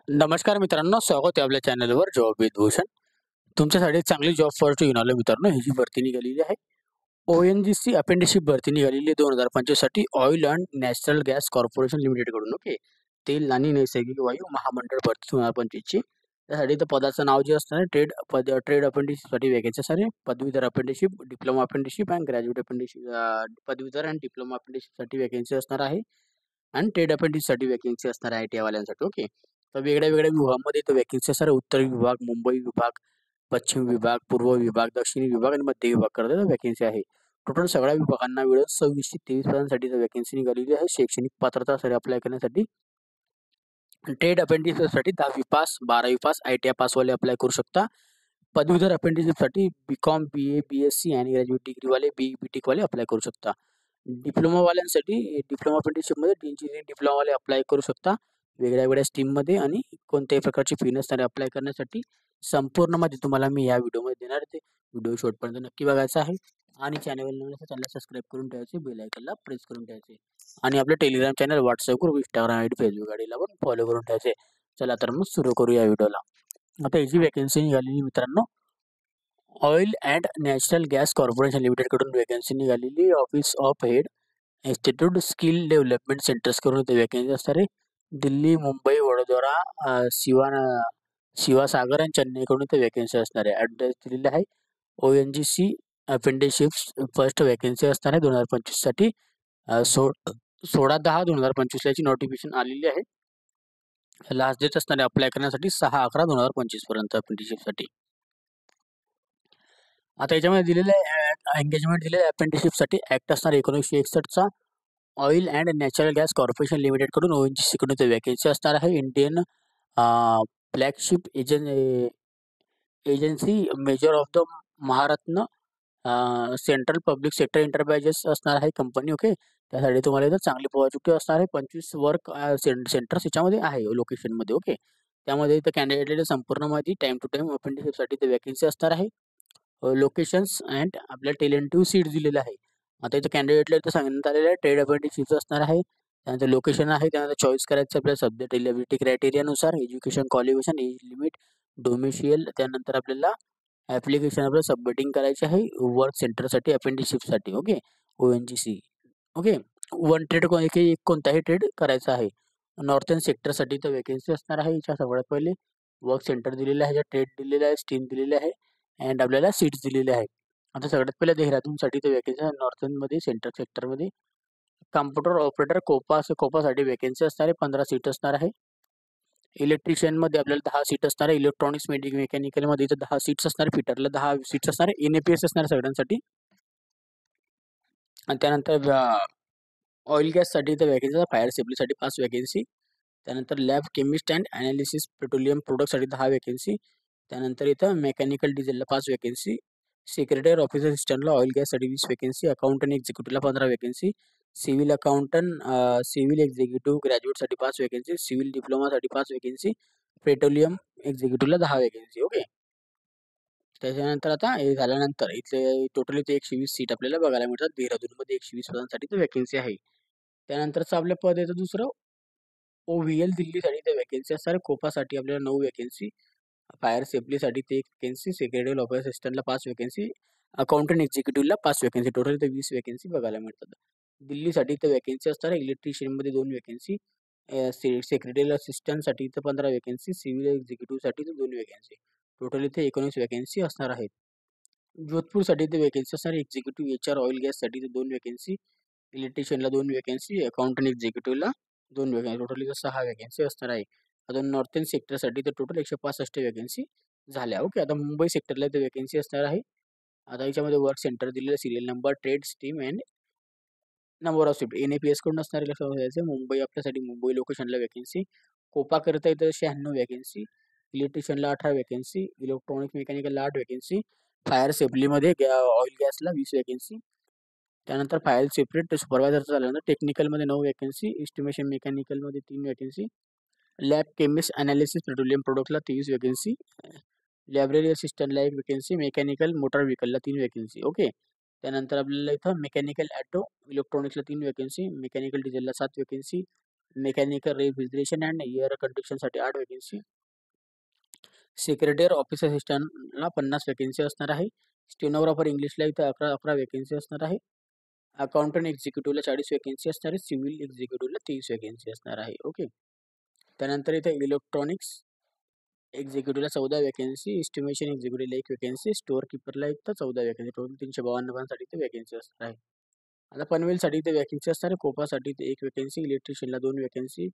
नमस्कार मित्रांनो, स्वागत आहे आपल्या चॅनलवर जॉब विथ भूषण. तुमच्यासाठी एक चांगली जॉब फॉर घेऊन आलो मित्रांनो. ही जी भरती निघालेली आहे, ONGC अपेंटिसशिप भरती निघालेली आहे 2025 साठी oil end national gas corporation limited कडून. ओके. तेल आणि नैसर्गिक वायू महामंडळ भरती 2025 ची. त्यासाठी तर पदाचं नाव जे असणार आहे ट्रेड अपेंटिससाठी वॅकन्सी असणार आहे. पदवीधर अपेंटिसशिप, डिप्लोमा अपेंटिसशिप आणि ग्रॅज्युएट अपेंटिसशिप, पदवीधर आणि डिप्लोमा अपेंटिसशिपसाठी वॅकन्सी असणार आहे आणि ट्रेड अपेंटिससाठी वॅकन्सी असणार आहे आय-टी वाल्यांसाठी. ओके. तर वेगळ्या-वेगळ्या विभागामध्ये इथं वॅकन्सी असणार आहे. उत्तर विभाग, मुंबई विभाग, पश्चिम विभाग, पूर्व विभाग, दक्षिणी विभाग आणि मध्य विभाग करता वॅकन्सी आहे. टोटल सगळ्या विभागांना मिळून 26 ते 23 पदांसाठी वॅकन्सी निघालेली आहे. शैक्षणिक पात्रता अप्लाय करण्यासाठी ट्रेड अपेंटिससाठी 10वी पास, 12वी पास, आय-टी-आय पासवाले अप्लाय करू शकता. पदवीधर अपेंटिससाठी बी.कॉम, बी.ए, बी.एससी आणि ग्रॅज्युएट डिग्रीवाले, बी.ई, बी.टेकवाले अप्लाय करू शकता. डिप्लोमावाल्यांसाठी डिप्लोमा अपेंटिसशिपमध्ये इंजिनिअरिंग डिप्लोमावाले अप्लाय करू शकता. वेगळ्या-वेगळ्या स्ट्रीममध्ये आणि कोणत्याही प्रकारची फी नसणारे अप्लाय करण्यासाठी संपूर्ण माहिती तुम्हाला मी या व्हिडिओमध्ये देणार आहे. व्हिडिओ शेवटपर्यंत नक्की बघायचा आहे आणि चॅनलवर नवीन असेल चॅनल सबस्क्राईब करून ठेवायचे, बेल आयकॉनला प्रेस करून ठेवायचे आणि आपले Telegram channel, WhatsApp group, Instagram ID, Facebook आयडीला पण फॉलो करून ठेवायचे. चला तर मग सुरू करूया व्हिडिओला. आता याची वॅकन्सी निघालेली मित्रांनो, oil and national gas corporation limited कडून वॅकन्सी निघालेली. Office of head institute skill development centres करून इथे वॅकन्सी असणार आहे. दिल्ली, मुंबई, वडोदरा, शिवासागर आणि चेन्नईकडून इथे वॅकन्सी असणार आहे. ॲड्रेस दिलेला आहे. ONGC अपेंटिसशिप फर्स्ट वॅकन्सी असणार आहे 2025 साठी. 16/10/2025 ला याची नोटिफिकेशन आलेली आहे. लास्ट डेट असणार आहे अप्लाय करण्यासाठी 6/11/2025 पर्यंत अपेंटिसशिपसाठी. आता याच्यामध्ये दिलेलं आहे एंगेजमेंट दिलेलं आहे अपेंटिसशिपसाठी. ॲक्ट असणार 1961 चा. Oil and natural gas corporation limited कडून ONGC कडून ते वॅकन्सी असणार आहे. Indian flagship agency measure of the Maharatna central public sector enterprises असणार आहे कंपनी. ओके. त्यासाठी तुम्हाला इथं चांगली पॉझिटिव्ह असणार आहे. 25 वर्क सेंटर्स याच्यामध्ये आहे लोकेशनमध्ये. ओके. त्यामध्ये इथं कॅन्डिडेटला संपूर्ण माहिती टाइम टू टाइम अपेंटिसशिपसाठी ते वॅकन्सी असणार आहे. लोकेशन्स अँड आपल्या टेलेंटिव्ह सीट दिलेलं आहे. आता इथं कॅन्डिडेटला इथं सांगण्यात आलेलं आहे ट्रेड अपेंटिसशिपचं असणार आहे. त्यानंतर लोकेशन आहे, त्यानंतर चॉईस करायचं आपल्या सब्जेक्ट एलिजिबिलिटी क्रायटेरियानुसार, education qualification, age limit, domicile. त्यानंतर आपल्याला ॲप्लिकेशन आपल्याला सबमिटिंग करायची आहे वर्क सेंटरसाठी अपेंटिसशिपसाठी. Okay. ONGC. Okay. One trade कोणताही ट्रेड करायचा आहे. नॉर्थन सेक्टरसाठी तर वॅकन्सी असणार आहे. याच्या सगळ्यात पहिले वर्क सेंटर दिलेलं आहे, ट्रेड दिलेलं आहे, स्ट्रीम दिलेले आहे अँड आपल्याला सीट्स दिलेले आहे. आता सगळ्यात पहिले देहरादूनसाठी तर वॅकन्सी आहे. नॉर्थनमध्ये सेक्टरमध्ये कॉम्प्युटर ऑपरेटर कोपासाठी वॅकन्सी असणार आहे. 15 सीट असणार आहे. इलेक्ट्रिशियनमध्ये आपल्याला 10 सीट असणार आहे. इलेक्ट्रॉनिक्स मेकॅनिकलमध्ये इथं 10 सीट्स असणार आहे. फिटरला 10 सीट्स असणार आहे. NAPS असणार आहे सगळ्यांसाठी. आणि त्यानंतर ऑइल गॅससाठी इथं वॅकन्सी, फायर सेफ्टीसाठी 5 वॅकन्सी. त्यानंतर lab chemist and analysis petroleum प्रोडक्टसाठी 10 वॅकन्सी. त्यानंतर इथं मेकॅनिकल डिझेलला 5 वॅकन्सी. सेक्रेटरी ऑफिस असिस्टंटला ऑइल गॅससाठी 20 वॅकन्सी. अकाउंटंट एक्झिक्युटिव्हला 15 vacancy. Civil accountant, civil executive ग्रॅज्युएटसाठी 5 वॅकन्सी. सिव्हिल डिप्लोमासाठी 5 वॅकन्सी. पेट्रोलियम एक्झिक्युटिव्हला 10 वॅकन्सी. ओके. त्याच्यानंतर आता हे झाल्यानंतर इथले टोटल इथे 120 सीट आपल्याला बघायला मिळतात. देहरादूनमध्ये 120 पदांसाठी तर वॅकन्सी आहे. त्यानंतरचं आपलं पद येतं दुसरं OVL दिल्लीसाठी तर वॅकन्सी असणार आहे. कोपासाठी आपल्याला 9 वॅकन्सी. फायर सेफ्टीसाठी ते 1 वॅकन्सी. सेक्रेटरी ऑफिस असिस्टंटला 5 वॅकन्सी. अकाउंटंट एक्झिक्युटिव्हला 5 वॅकन्सी. टोटल इथे 20 वॅकन्सी बघायला मिळतात. दिल्लीसाठी इथं वॅकन्सी असणार आहे. इलेक्ट्रिशियनमध्ये 2 वॅकन्सी. सेक्रेटरी असिस्टंटसाठी इथं 15 वॅकन्सी. सिव्हिल एक्झिक्युटिव्हसाठी इथं 2 वॅकन्सी. टोटल इथे 19 वॅकन्सी असणार आहेत. जोधपूरसाठी इथे वॅकन्सी असणार आहे. एक्झिक्युटिव्ह HR ऑइल गॅससाठी इथे 2 वॅकन्सी. इलेक्ट्रिशियनला 2 वॅकन्सी. अकाउंटंट एक्झिक्युटिव्हला 2 वॅकन्सी. टोटल इथं 6 वॅकन्सी असणार आहे. आता नॉर्थन सेक्टरसाठी तर टोटल 165 वॅकन्सी झाल्या. ओके. आता मुंबई सेक्टरला इथे वॅकन्सी असणार आहे. आता याच्यामध्ये वर्क सेंटर दिलेलं आहे. Serial number, trade, stream and number of shift. NAPS कडून असणारे लक्षात ठेवायचं. मुंबई आपल्यासाठी मुंबई लोकेशनला वॅकन्सी. कोपा करता इथं 96 वॅकन्सी. इलेक्ट्रिशियनला 18 वॅकन्सी. इलेक्ट्रॉनिक मेकॅनिकलला 8 वॅकन्सी. फायर सेफ्टीमध्ये ऑइल गॅसला 20 वॅकन्सी. त्यानंतर फायर सेफ्टी सुपरवायझरचं झाल्यानंतर टेक्निकलमध्ये 9 वॅकन्सी. एस्टिमेशन मेकॅनिकलमध्ये 3 vacancy. Lab chemist analysis petroleum प्रोडक्टला 23 वॅकन्सी. लायब्ररी असिस्टंटला 1 वॅकन्सी. मेकॅनिकल मोटर व्हेकलला 3 वॅकन्सी. ओके. त्यानंतर आपल्याला इथं मेकॅनिकल ॲटो इलेक्ट्रॉनिक्सला 3 वॅकन्सी. मेकॅनिकल डिझेलला 7 vacancy. Mechanical refrigeration and air कंडिशनसाठी 8 वॅकेन्सी. सेक्रेटरी ऑफिस असिस्टंटला 50 वॅकेन्सी असणार आहे. स्टेनोग्राफर इंग्लिशला इथं 11 वॅकेन्सी असणार आहे. अकाउंटंट एक्झिक्युटिव्हला 40 वॅकेन्सी असणार आहे. सिव्हिल एक्झिक्युटिव्हला 30 वॅकेन्सी असणार आहे. ओके. त्यानंतर इथे इलेक्ट्रॉनिक्स एक्झिक्युटिव्हला 14 वॅकेन्सी, एस्टिमेशन एक्झिक्युटिव्हला 1 वॅकेन्सी, स्टोअर किपरला इथं 14 वॅकेन्सी, टोटल 352 पदांसाठी इथे वॅकेन्सी असणार आहे. आता पनवेलसाठी इथे वॅकेन्सी असणार आहे. कोपासाठी इथे 1 वॅकेन्सी, इलेक्ट्रिशियनला 2 वॅकेन्सी,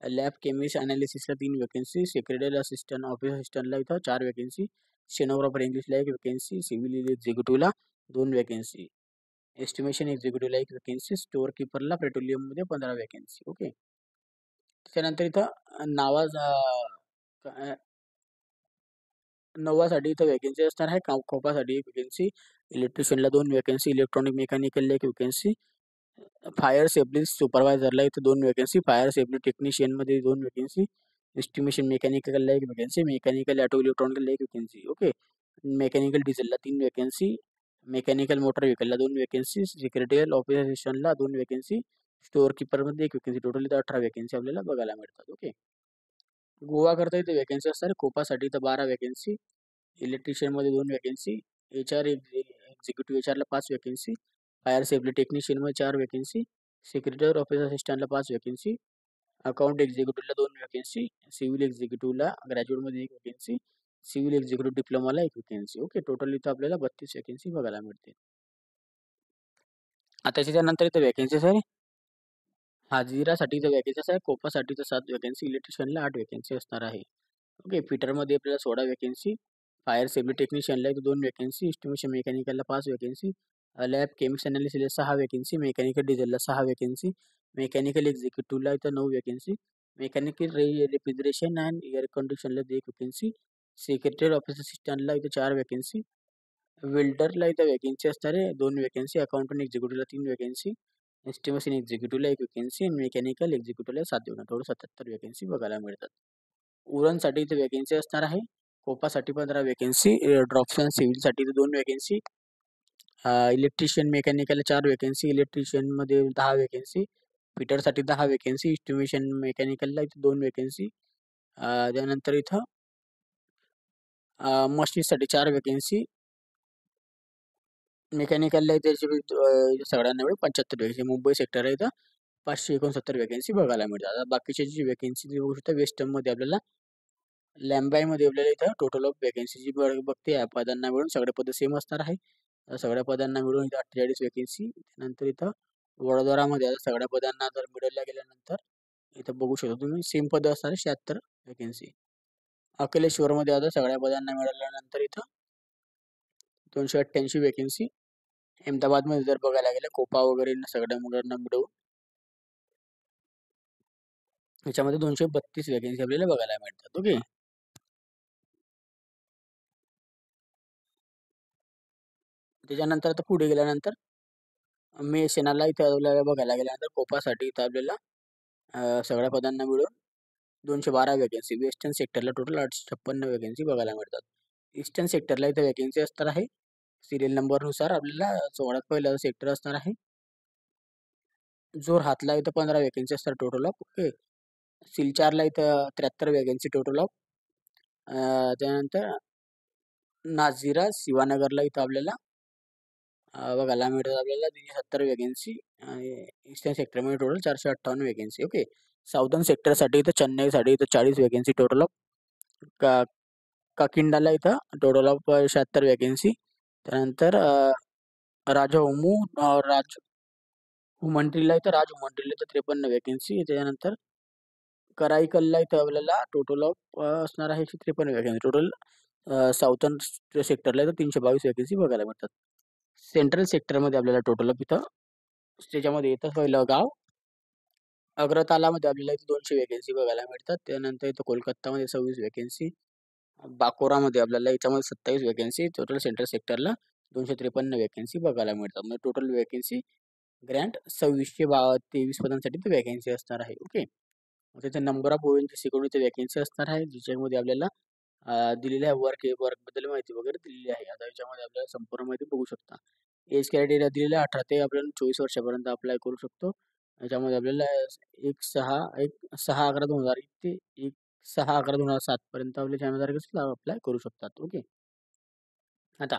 लॅब केमिस्ट अनालिसिसला 3 वॅकेन्सी, सेक्रेटरी असिस्टंट ऑफिस असिस्टंटला इथं 4 वॅकेन्सी, स्टेनोग्राफर इंग्लिशला 1 वॅकेन्सी, सिव्हिल एक्झिक्युटिव्हला 2 वॅकेन्सी, एस्टिमेशन एक्झिक्युटिव्हला 1 वॅकेन्सी, स्टोअर किपरला पेट्रोलियममध्ये 15 वॅकेन्सी. ओके. त्यानंतर इथं नवासाठी इथं वॅकेन्सी असणार आहे. कोपासाठी 1 वॅकेन्सी, इलेक्ट्रिशियनला 2 वॅकेन्सी, इलेक्ट्रॉनिक मेकॅनिकलला 1 वॅकेन्सी, फायर सेफ्टी सुपरवायझरला इथं 2 वॅकेन्सी, फायर सेफ्टी टेक्निशियनमध्ये 2 वॅकेन्सी, एस्टिमेशन मेकॅनिकलला 1 वॅकेन्सी, मेकॅनिकल ऑटो इलेक्ट्रॉनिकला 1 वॅकेन्सी. ओके. मेकॅनिकल डिझेलला 3 वॅकेन्सी, मेकॅनिकल मोटर व्हेकलला 2 वॅकेन्सी, सेक्रेटरियल ऑफिस असिस्टंटला 2 वॅकेन्सी, स्टोअर किपरमध्ये 1 वॅकेन्सी, टोटल इथं 18 वॅकेन्सी आपल्याला बघायला मिळतात. ओके. गोवा करता इथे वॅकेन्सी असणार. कोपासाठी इथं 12 वॅकेन्सी, इलेक्ट्रिशियनमध्ये 2 वॅकेन्सी, HR एक्झिक्युटिव्ह HRला 5 वॅकेन्सी, फायर सेफ्टी टेक्निशियनमध्ये 4 वॅकेन्सी, सेक्रेटरी ऑफिस असिस्टंटला 5 वॅकेन्सी, अकाउंट एक्झिक्युटिव्हला 2 वॅकेन्सी, सिव्हिल एक्झिक्युटिव्हला ग्रॅज्युएटमध्ये 1 वॅकेन्सी, सिव्हिल एक्झिक्युटिव्ह डिप्लोमाला 1 वॅकेन्सी. ओके. टोटल इथं आपल्याला 32 वॅकेन्सी बघायला मिळते. आता त्याच्यानंतर इथं वॅकेन्सीज आहे. हाजिरासाठी इथं वॅकेन्सीज आहे. कोपासाठी इथं 7 वॅकेन्सी, इलेक्ट्रिशियनला 8 वॅकेन्सी असणार आहे. ओके. फिटरमध्ये आपल्याला 16 वॅकेन्सी, फायर सेफ्टी टेक्निशियनला इथं 2 वॅकेन्सी, एस्टिमेशन मेकॅनिकलला 5 वॅकेन्सी, लॅब केमिस्ट अनालिसिसला 6 वॅकेन्सी, मेकॅनिकल डिझेलला 6 वॅकेन्सी, मेकॅनिकल एक्झिक्युटिव्हला इथं 9 vacancy, mechanical refrigeration and air कंडिशनला 1 वॅकेन्सी, सेक्रेटरी ऑफिस असिस्टंटला इथं 4 वॅकेन्सी, वेल्डरला इथं वॅकेन्सी असणार आहे 2 वॅकेन्सी, अकाउंटंट एक्झिक्युटिव्हला 3 वॅकेन्सी, एस्टिमेशन एक्झिक्युटिव्हला 1 वॅकेन्सी, मेकॅनिकल एक्झिक्युटिव्हला 7 वॅकेन्सी, टोटल 77 वॅकेन्सी बघायला मिळतात. उरणसाठी इथे वॅकेन्सी असणार आहे. कोपासाठी 15 वॅकेन्सी, ड्रॉप्सन सिव्हिलसाठी 2 वॅकेन्सी, इलेक्ट्रिशियन मेकॅनिकल 4 वॅकेन्सी, इलेक्ट्रिशियनमध्ये 10 वॅकेन्सी, फिटरसाठी 10 वॅकेन्सी, एस्टिमेशन मेकॅनिकलला इथं 2 वॅकेन्सी, त्यानंतर इथं मशीनसाठी 4 वॅकेन्सी, मेकॅनिकलला इथे सगळ्यांना मिळून 75 वॅकेन्सी. मुंबई सेक्टर आहे इथं 569 वॅकेन्सी बघायला मिळतात. आता बाकीच्या जी वॅकेन्सी बघू शकता वेस्टर्नमध्ये आपल्याला लॅम्बाईमध्ये आपल्याला इथं टोटल ऑफ वॅकेन्सी जी बघते या पदांना मिळून सगळे पद सेम असणार आहे. सगळ्या पदांना मिळून इथं 48 वॅकेन्सी. त्यानंतर इथं वडोदरामध्ये आता सगळ्या पदांना जर मिळवल्या गेल्यानंतर इथं बघू शकता तुम्ही सेम पद असणार 76 वॅकेन्सी. अकलेश्वरमध्ये आता सगळ्या पदांना मिळवल्यानंतर इथं 288 वॅकेन्सी. अहमदाबादमध्ये जर बघायला गेलं कोपा वगैरे सगळ्या मुलांना मिळवून याच्यामध्ये 232 वॅकेन्सी आपल्याला बघायला मिळतात. ओके. त्याच्यानंतर आता पुढे गेल्यानंतर मेसेनाला इथं आपल्याला बघायला गेल्यानंतर कोपासाठी इथं आपल्याला सगळ्या पदांना मिळून 212 वॅकेन्सी. वेस्टर्न सेक्टरला टोटल 856 वॅकेन्सी बघायला मिळतात. ईस्टर्न सेक्टरला इथं वॅकेन्सी असणार आहे. सिरियल नंबरनुसार आपल्याला सगळ्यात पहिला सेक्टर असणार आहे जोरहाटला इथं 15 वॅकेन्सी असतात टोटल ऑफ. ओके. सिलचारला इथं 73 वॅकेन्सी टोटल ऑफ. त्यानंतर नाझिरा शिवानगरला इथं आपल्याला बघायला मिळतात आपल्याला 370 वॅकेन्सी. ईस्टर्न सेक्टरमध्ये टोटल 458 वॅकेन्सी. ओके. साऊदर्न सेक्टरसाठी इथं चेन्नईसाठी इथं 40 वॅकेन्सी टोटल ऑफ. काकिंडाला इथं टोटल ऑफ 76 वॅकेन्सी. त्यानंतर राजहोमू राजहुमंट्रीला इथं 53 वॅकेन्सी. त्याच्यानंतर कराईकलला इथं आपल्याला टोटल ऑफ असणार आहे 153 वॅकेन्सी. टोटल साऊथर्न सेक्टरला इथं 322 वॅकेन्सी बघायला मिळतात. सेंट्रल सेक्टरमध्ये आपल्याला टोटल ऑफ इथं त्याच्यामध्ये येतं पहिलं गाव अग्रतालामध्ये आपल्याला इथं 200 वॅकेन्सी बघायला मिळतात. त्यानंतर इथं कोलकातामध्ये 26 वॅकेन्सी, बाकोरामध्ये आपल्याला याच्यामध्ये 27 वॅकेन्सी, टोटल सेंट्रल सेक्टरला 253 वॅकेन्सी बघायला मिळतात. म्हणजे टोटल वॅकेन्सी ग्रँट 2623 पदांसाठी ते वॅकेन्सी असणार आहे. ओके. त्याचा number of ONGC security vacancy असणार आहे ज्याच्यामध्ये आपल्याला दिलेल्या वर्कबद्दल माहिती वगैरे दिलेली आहे. आता याच्यामध्ये आपल्याला संपूर्ण माहिती बघू शकता. एज क्रायटेरिया दिलेला 18 ते आपल्याला 24 वर्षापर्यंत अप्लाय करू शकतो. याच्यामध्ये आपल्याला 1/6/2001 ते 1/6/2007 पर्यंत आपल्या त्यानुसार कसं अप्लाय करू शकतात. ओके. आता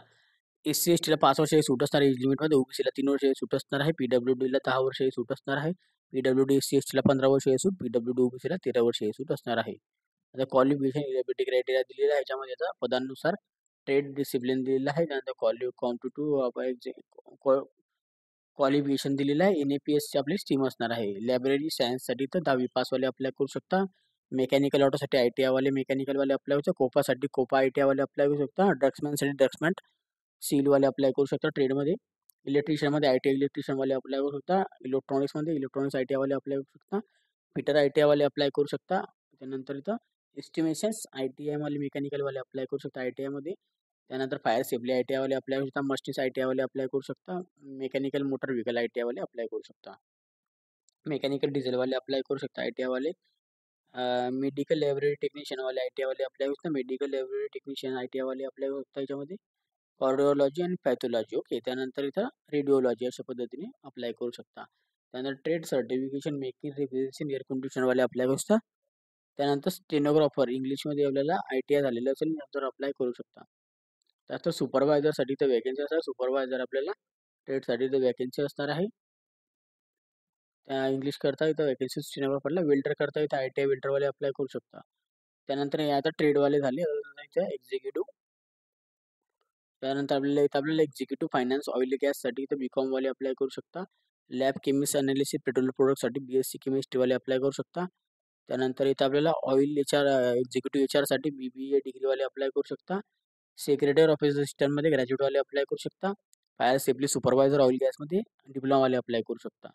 SC/STला 5 वर्षाची सूट असणार आहे एज लिमिटमध्ये, OBCला 3 वर्षाची सूट असणार आहे, PWDला 10 वर्षाची सूट असणार आहे, PWD SC/STला 15 वर्षाची सूट, PWD OBCला 13 वर्षाची सूट असणार आहे. आता क्वालिफिकेशन एलिजिबिलिटी क्रायटेरिया दिलेला आहे. याच्यामध्ये आता पदानुसार ट्रेड डिसिप्लिन दिलेला आहे. त्यानंतर कॉम्पिटिटिव्ह क्वालिफिकेशन दिलेलं आहे. NAPSची आपली स्ट्रीम असणार आहे. लायब्ररी सायन्ससाठी तर 10वी पासवाले अप्लाय करू शकता. मेकॅनिकल ऑटोसाठी ITI वाले मेकॅनिकलवाले अप्लाय करू शकता. कोपासाठी कोपा ITI वाले अप्लाय करू शकता. ड्रग्समॅनसाठी ड्रग्समॅन सीलवाले अप्लाय करू शकता ट्रेडमध्ये. इलेक्ट्रिशियनमध्ये ITI इलेक्ट्रिशियनवाले अप्लाय करू शकता. इलेक्ट्रॉनिक्समध्ये इलेक्ट्रॉनिक्स ITI वाले अप्लाय करू शकता. फिटर ITI वाले अप्लाय करू शकता. त्यानंतर इथं एस्टिमेशन्स ITI वाले मेकॅनिकलवाले अप्लाय करू शकता ITI मध्ये. त्यानंतर फायर सेफ्टी ITI वाले अप्लाय करू शकता. मस्टिस ITI वाले अप्लाय करू शकता. मेकॅनिकल मोटर व्हेकल ITI वाले अप्लाय करू शकता. मेकॅनिकल डिझेलवाले अप्लाय करू शकता ITI वाले. मेडिकल लॅबोरेटरी टेक्निशियन वाले ITI वाले अप्लाय करू शकता. मेडिकल लॅबोरेटरी टेक्निशियन ITI वाले अप्लाय करू शकता याच्यामध्ये. कार्डिओलॉजी आणि पॅथॉलॉजी. ओके. त्यानंतर इथं रेडिओलॉजी अशा पद्धतीने अप्लाय करू शकता. त्यानंतर trade certification making representation air कंडिशनरवाले अप्लाय करू शकता. त्यानंतर स्टेनोग्राफर इंग्लिशमध्ये आपल्याला ITI झालेलं असेल तर अप्लाय करू शकता. त्यानंतर सुपरवायझरसाठी तर वॅकेन्सी असणार. सुपरवायझर आपल्याला ट्रेडसाठी तर वॅकेन्सी असणार आहे. इंग्लिश करता इथं वॅकेन्सी स्टेनोग्राफरला. वेल्डर करता इथं ITI वेल्डरवाले अप्लाय करू शकता. त्यानंतर हे आता ट्रेडवाले झाले. इथं एक्झिक्युटिव्ह. त्यानंतर आपल्याला एक्झिक्युटिव्ह फायनान्स ऑइल गॅससाठी इथं BCom वाले अप्लाय करू शकता. लॅब केमिस्ट अनालिसिस पेट्रोल प्रोडक्टसाठी BSc केमिस्ट्री वाले अप्लाय करू शकता. त्यानंतर इथं आपल्याला ऑइल एक्झिक्युटिव्ह HRसाठी BBA डिग्रीवाले अप्लाय करू शकता. सेक्रेटरी ऑफ असिस्टंटमध्ये ग्रॅज्युएटवाले अप्लाय करू शकता. फायर सेफ्टी सुपरवायझर ऑइल गॅसमध्ये डिप्लोमावाले अप्लाय करू शकता.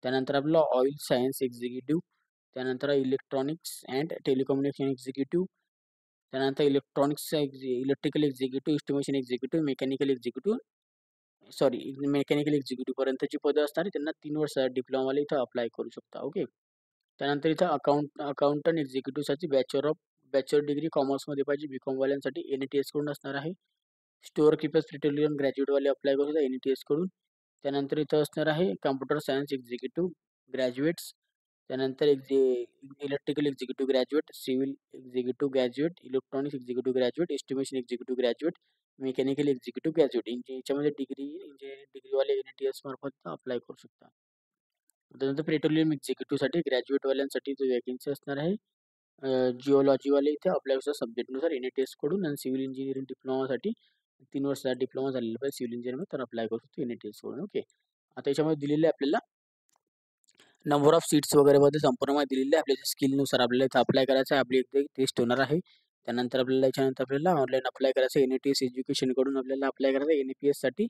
त्यानंतर आपल्याला ऑइल सायन्स एक्झिक्युटिव्ह, त्यानंतर इलेक्ट्रॉनिक्स अँड टेलिकम्युनिकेशन एक्झिक्युटिव्ह, त्यानंतर electrical executive, estimation executive, mechanical executive पर्यंतची पदं असणार आहे. त्यांना 3 वर्ष डिप्लोमावाले इथं अप्लाय करू शकता. ओके. त्यानंतर इथं अकाउंटंट एक्झिक्युटिव्हसाठी बॅचलर डिग्री कॉमर्समध्ये पाहिजे. BCom वाल्यांसाठी NATS कडून असणार आहे. स्टोअर कीपर्स पेट्रोलियम ग्रॅज्युएटवाले अप्लाय करू शकता NATS कडून. त्यानंतर इथं असणार आहे कॉम्प्युटर सायन्स एक्झिक्युटिव्ह ग्रॅज्युएट्स. त्यानंतर electrical executive graduate, civil executive graduate, electronics executive graduate, estimation executive graduate, mechanical executive graduate. याच्यामध्ये इंजिनिअरिंग डिग्रीवाले NATS मार्फत अप्लाय करू शकता. त्यानंतर पेट्रोलियम एक्झिक्युटिव्हसाठी ग्रॅज्युएटवाल्यांसाठी जो वॅकेन्सी असणार आहे. जिओलॉजीवाले इथे अप्लाय करू सब्जेक्टनुसार NATS कडून. आणि सिव्हिल इंजिनिअरिंग डिप्लोमासाठी 3 वर्षाचा डिप्लोमा झालेला पाहिजे सिव्हिल इंजिनिअरिंग तर अप्लाय करू शकतो NATS कडून. ओके. आता याच्यामध्ये दिलेले आपल्याला नंबर ऑफ सीट्स वगैरे मध्ये संपूर्ण माहिती दिलेली आहे. आपल्या स्किलनुसार आपल्याला इथं अप्लाय करायचं आहे. आपली एक टेस्ट होणार आहे. त्यानंतर याच्यानंतर आपल्याला ऑनलाईन अप्लाय करायचं आहे. NATS एज्युकेशन कडून आपल्याला अप्लाय करायचं आहे NAPS साठी.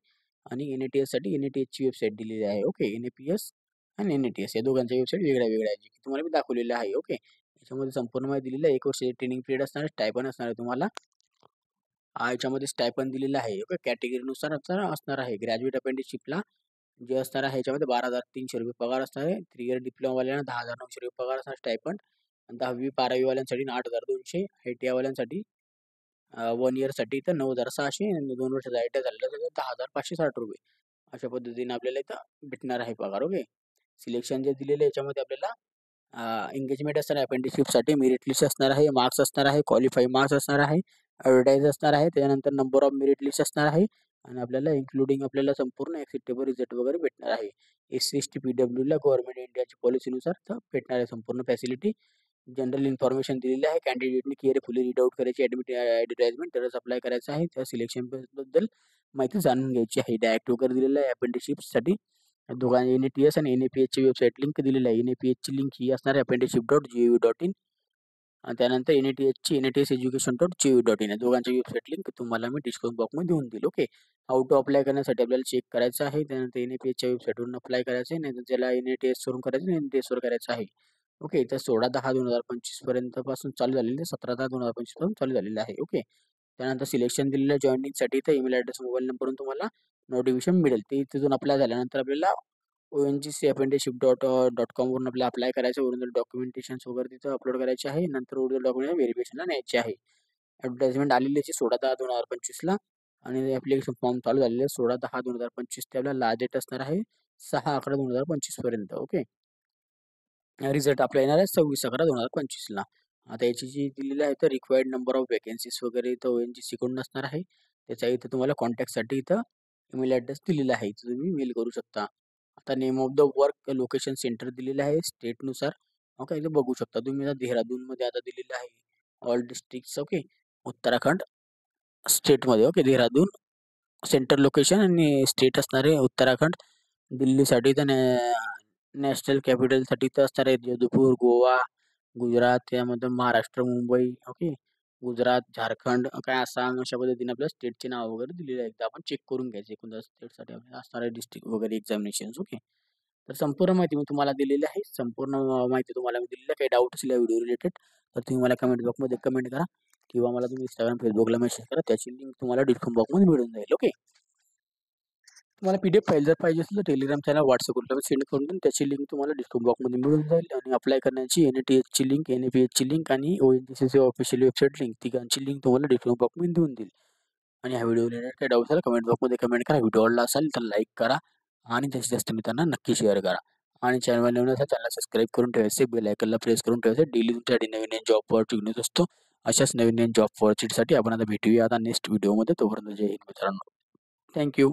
आणि NATS साठी NATSची वेबसाईट दिलेली आहे. ओके. NAPS आणि NATS या दोघांच्या वेबसाईट वेगळ्या आहेत, की तुम्हाला मी दाखवलेल्या आहे. ओके. याच्यामध्ये संपूर्ण माहिती दिलेली आहे. 1 वर्षाची ट्रेनिंग पिरियड असणार आहे. स्टायपन असणार आहे तुम्हाला. याच्यामध्ये स्टायपन दिलेलं आहे. ओके. कॅटेगरीनुसार असणार आहे. ग्रॅज्युएट अप्रेंटिसशिपला जे असणार आहे ह्याच्यामध्ये 12,300 रुपये पगार असणार आहे. 3 इयर डिप्लोमावाल्यांना 10,900 रुपये पगार असणार स्टायपंड. आणि 10वी-12वी वाल्यांसाठी 8,200, ITI वाल्यांसाठी 1 इयरसाठी तर 9,600 आणि 2 वर्षाचा ITI झालेला तर 10,560 रुपये. अशा पद्धतीने आपल्याला इथं भेटणार आहे पगार. ओके. सिलेक्शन जे दिलेलं आहे याच्यामध्ये आपल्याला एंगेजमेंट असणार आहे अप्रेंटिसशिपसाठी, मेरिट लिस्ट असणार आहे, मार्क्स असणार आहे, क्वालिफाय मार्क्स असणार आहे, ॲडव्हर्टाइज असणार आहे, त्यानंतर नंबर ऑफ मेरिट लिस्ट असणार आहे. आणि आपल्याला इन्क्लुडिंग आपल्याला संपूर्ण ॲक्सेप्टेबल रिझल्ट वगैरे भेटणार आहे. SC/ST PWला गव्हर्नमेंट इंडियाची पॉलिसीनुसार भेटणार आहे संपूर्ण फॅसिलिटी. जनरल इन्फॉर्मेशन दिलेली आहे. कॅन्डिडेटने केअरफुली रीड आउट करायची ॲडव्हर्टाइजमेंट तरच अप्लाय करायचं आहे. त्या सिलेक्शन बद्दल माहिती जाणून घ्यायची आहे. डायरेक्ट वगैरे दिलेलं आहे अप्रेंटिसशिपसाठी. दोघांनी NATS आणि NAPSची वेबसाईट लिंक दिलेली आहे. NAPSची लिंक ही असणार आहे apprenticeship.gov.in. आणि त्यानंतर NATSची NATSeducation.gov.in. या दोघांची वेबसाईट लिंक तुम्हाला मी डिस्क्रिप्शन बॉक्समध्ये देऊन देईल. ओके. हाऊ टू अप्लाय करण्यासाठी आपल्याला चेक करायचं आहे. त्यानंतर NAPSच्या वेबसाईटवरून अप्लाय करायचं आहे. नाही ज्याला NATS वरून करायचं NATSवर करायचं आहे. ओके. तर 16/10/2025 पर्यंत पासून चालू झालेलं आहे. 17/10/2025 पासून चालू झालेलं आहे. ओके. त्यानंतर सिलेक्शन दिलेलं आहे जॉइनिंगसाठी तर ईमेल ॲड्रेस, मोबाईल नंबरवरून तुम्हाला नोटिफिकेशन मिळेल. ते तिथून अप्लाय झाल्यानंतर आपल्याला ONGC-apprenticeship.com वरून आपल्याला अप्लाय करायचं. ओरिजिनल डॉक्युमेंटेशन्स वगैरे तिथं अपलोड करायचे आहे. नंतर ओरिजिनल डॉक्युमेंट व्हेरिफिकेशनला न्यायचे आहे. ॲडव्हर्टाइजमेंट आलेली आहे 16/10/2025ला. आणि ॲप्लिकेशन फॉर्म चालू झालेले आहे 16/10/2025 ते आपल्याला लास्ट डेट असणार आहे 6/11/2025 पर्यंत. ओके. रिझल्ट आपला येणार आहे 26/11/2025ला. आता याची जी दिलेली आहे तर रिक्वायर्ड नंबर ऑफ वेकेन्सीज वगैरे इथं ONGC कडून असणार आहे. त्याचा इथं तुम्हाला कॉन्टॅक्टसाठी इथं ईमेल ॲड्रेस दिलेला आहे. इथं तुम्ही मेल करू शकता. आता name of the work location centre दिलेलं आहे स्टेटनुसार. ओके, इथं बघू शकता तुम्ही आता देहरादूनमध्ये आता दिलेलं आहे. All districts okay. उत्तराखंड स्टेटमध्ये ओके. देहरादून सेंटर लोकेशन आणि स्टेट असणार आहे उत्तराखंड. दिल्लीसाठी तर नॅशनल कॅपिटलसाठी तर असणार आहे जोधपूर, गोवा, गुजरात, त्यामध्ये महाराष्ट्र, मुंबई ओके. गुजरात, झारखंड काय आसाम अशा पद्धतीने आपल्या स्टेटचे नाव वगैरे दिलेले आहे. एकदा आपण चेक करून घ्यायचे कोणत्या स्टेटसाठी आपल्याला असणार आहे डिस्ट्रिक्ट वगैरे एक्झामिनेशन्स ओके. तर संपूर्ण माहिती मी तुम्हाला दिलेली आहे. संपूर्ण माहिती तुम्हाला मी दिलेली आहे. काही डाऊट असेल या व्हिडिओ रिलेटेड तर तुम्ही मला कमेंट बॉक्समध्ये कमेंट करा किंवा मला तुम्ही Instagram, Facebookला मेसेज करा. त्याची लिंक तुम्हाला डिस्क्रिप्शन बॉक्समध्ये मिळून जाईल ओके. तुम्हाला PDF फाईल जर पाहिजे असेल तर Telegram चॅनल, WhatsApp ग्रुपला सेंड करून देईन. त्याची लिंक तुम्हाला डिस्क्रिप्शन बॉक्समध्ये मिळून जाईल आणि अप्लाय करण्याची NATHची लिंक, NAPHची लिंक आणि ONGCची ऑफिशियल वेबसाईट लिंक तिघांची लिंक तुम्हाला डिस्क्रिप्शन बॉक्समध्ये देऊन देईल. आणि हा व्हिडिओ रिलेटेड काही डाऊट झाला कमेंट बॉक्समध्ये कमेंट करा. व्हिडिओ आवडला असेल तर लाईक करा आणि जास्तीत जास्त मित्रांना नक्की शेअर करा. आणि चॅनलवर नवीन असेल चॅनल सबस्क्राईब करून ठेवायचे, बेल आयकॉनला प्रेस करून ठेवायचे. डेली तुमच्यासाठी नवीन नवीन जॉब ऑपॉर्च्युनिटीज असतो. अशाच नवीन नवीन जॉब ऑपॉर्च्युनिटीसाठी आपण आता भेटूया आता नेक्स्ट व्हिडिओमध्ये. तोपर्यंत जय हिंद मित्रांनो. थँक्यू.